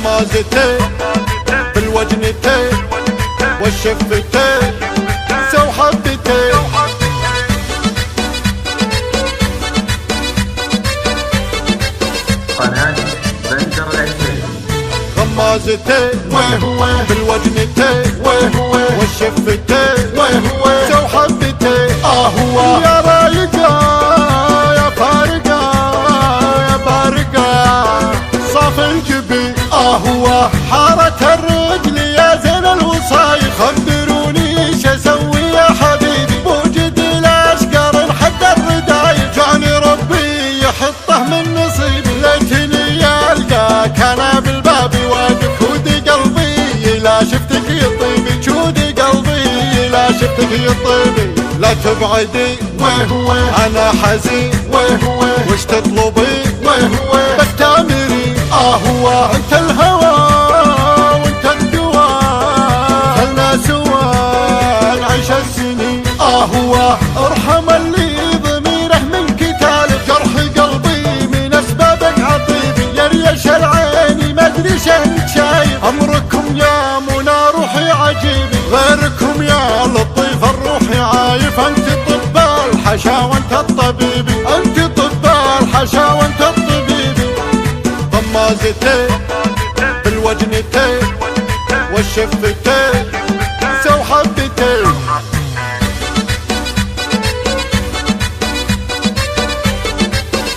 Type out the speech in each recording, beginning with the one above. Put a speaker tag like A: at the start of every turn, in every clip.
A: غمازتين بالوجنتين والشفتين سو حبتين.
B: قناة بندر العسل.
A: غمازتين بالوجنتين والشفتين سو حبتين. هو يا رايقة يا فارقة يا بارقة صاف الجبين. هو حارة الرجل يا زين الوصايل. خبروني ايش اسوي يا حبيبي بوجد الاشقر حد الردايل. جاني ربي يحطه من نصيبي ليتني القاك انا بالباب واقف. جودي قلبي لا شفتك يطيبي جودي قلبي لا شفتك يطيبي. لا تبعدي انا حزين وش تطلبي بس تامري. هو انت الهوى وانت الدواء خلنا سوا نعيش السنين. هو ارحم اللي ضميره من كتالك. جرح قلبي من اسبابك عطيبي يا ريش العيني ما ادري شهد شايف. امركم يا منى روحي عجيبي غيركم يا لطيف الروح عايف. انت طب الحشا وانت الطبيبي انت طب الحشا وانت الطبيبي. غمازتين بالوجنتين والشفتين سو حبتين.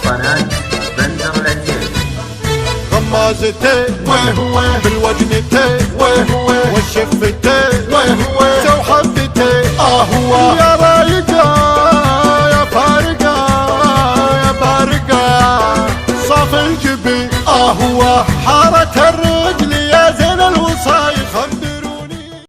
B: قناة بندر العسل.
A: غمازتين بالوجنتين والشفتين سو حبتين. هو يا رايقة يا فارقة يا بارقة صاف الجبين. هو حارة الرجل